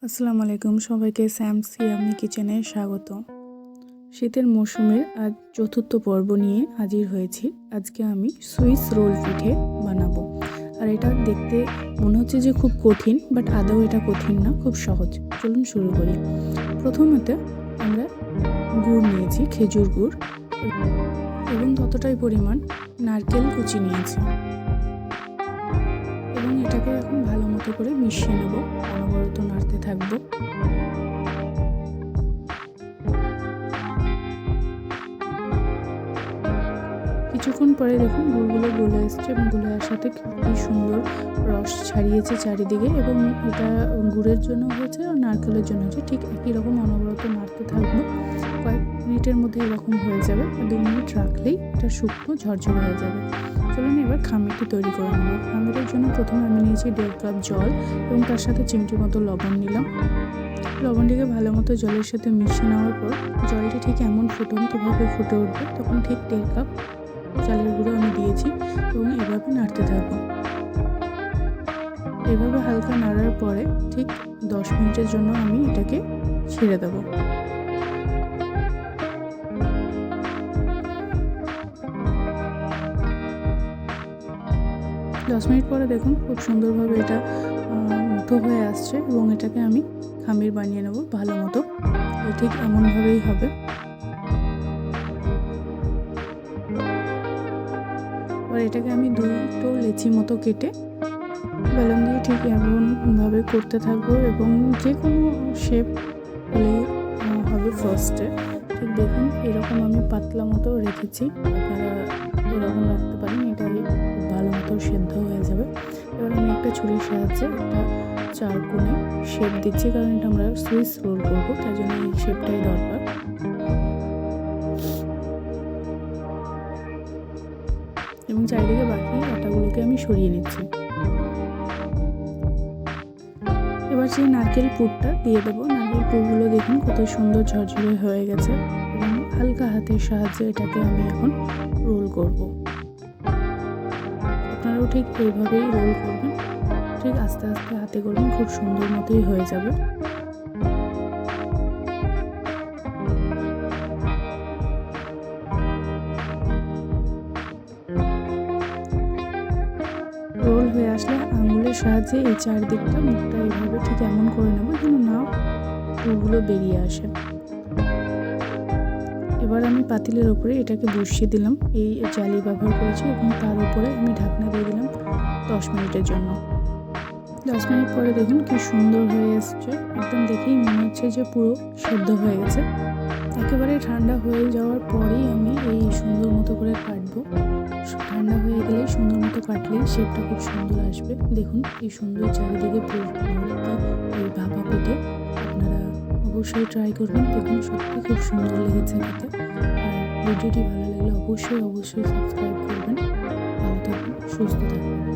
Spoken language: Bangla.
আসসালামু আলাইকুম সবাইকে স্যামস ইয়াম্মি কিচেনে স্বাগত। শীতের মৌসুমের আজ চতুর্থ পর্ব নিয়ে হাজির হয়েছি। আজকে আমি সুইস রোল পিঠে বানাবো। আর এটা দেখতে মনে হচ্ছে যে খুব কঠিন, বাট আদৌ এটা কঠিন না, খুব সহজ। চলুন শুরু করি। প্রথমত আমরা গুড় নিয়েছি, খেজুর গুড়, এবং ততটাই পরিমাণ নারকেল কুচি নিয়েছি এবং এটাকে এখন ভালো মতো করে মিশিয়ে নেব। অনবরত নাড়তে থাকবো। কিছুক্ষণ পরে দেখুন গুড়গুলো গলে এসছে এবং গলে আসার সাথে কি সুন্দর রস ছাড়িয়েছে চারিদিকে, এবং এটা গুড়ের জন্য হয়েছে আর নারকেলের জন্য হয়েছে। ঠিক একই রকম অনবরত নাড়তে থাকবো। কয়েক মিনিটের মধ্যে এরকম হয়ে যাবে। 2 মিনিট রাখলেই এটা শুকনো ঝরঝরে হয়ে যাবে। চলুন এবার খামিরটি তৈরি করে নেব। খামিরের জন্য প্রথমে আমি নিয়েছি 1.5 কাপ জল এবং তার সাথে চিমটি মতো লবণ নিলাম। লবণটিকে ভালো মতো জলের সাথে মিশিয়ে নেওয়ার পর জলটি ঠিক এমন ফুটন্তভাবে ফুটে উঠবে, তখন ঠিক 1.5 কাপ চালের গুঁড়ো আমি দিয়েছি এবং এভাবে নাড়তে থাকবো। এভাবে হালকা নাড়ার পরে ঠিক 10 মিনিটের জন্য আমি এটাকে ছেড়ে দেবো। দশ মিনিট পরে দেখুন খুব সুন্দরভাবে এটা মুঠো হয়ে আসছে এবং এটাকে আমি খামির বানিয়ে নেব ভালো মতো। ঠিক এমনভাবেই হবে। এবার এটাকে আমি 2টো লেচি মতো কেটে বেলুন দিয়ে ঠিক এমনভাবে করতে থাকবো এবং যে কোনো শেপ হলেই হবে ফার্স্টে। ঠিক দেখুন এরকম আমি পাতলা মতো রেখেছি, আপনারা এরকম রাখতে পারেন, এটাই ভালো মতো সেদ্ধ হয়ে যাবে। এবার আমি একটা ছুরির সাহায্যে একটা 4 কোণে শেপ দিচ্ছি, কারণ এটা আমরা সুইস রোল করবো, তাই জন্য এই শেপটাই দরকার। এবং চারিদিকে বাকি আটাগুলোকে আমি সরিয়ে নিচ্ছি। এবার সেই নারকেল পুরটা দিয়ে দেবো। নারকেল পুরগুলো দেখুন কত সুন্দর ঝরঝরে হয়ে গেছে এবং হালকা হাতের সাহায্যে এটাকে আমি এখন রোল করব। আপনারাও ঠিক এইভাবেই রোল করবেন, ঠিক আস্তে আস্তে হাতে করবেন, খুব সুন্দর মতোই হয়ে যাবে। রোল হয়ে আসলে আঙুলের সাহায্যে এই চারদিকটা মুখটা এইভাবে ঠিক এমন করে নেব যেন না পুরগুলো বেরিয়ে আসে। এবার আমি পাতিলের ওপরে এটাকে বসিয়ে দিলাম, এই জালি ব্যবহার করেছি, এবং তার উপরে আমি ঢাকনা দিয়ে দিলাম 10 মিনিটের জন্য। 10 মিনিট পরে দেখুন কি সুন্দর হয়ে এসছে। একদম দেখেই মনে হচ্ছে যে পুরো সেদ্ধ হয়ে গেছে। একেবারে ঠান্ডা হয়ে যাওয়ার পরেই আমি এই সুন্দর মতো করে কাটবো। ঠান্ডা হয়ে গেলেই সুন্দর মতো কাটলেই শেপটা খুব সুন্দর আসবে। দেখুন কি সুন্দর চারিদিকে পুরো এই ভাপা পিঠে। আপনারা অবশ্যই ট্রাই করবেন, দেখুন সত্যি খুব সুন্দর লেগেছে খেতে। আর ভিডিওটি ভালো লাগলে অবশ্যই সাবস্ক্রাইব করবেন। ভালো থাকবেন, সুস্থ থাকবেন।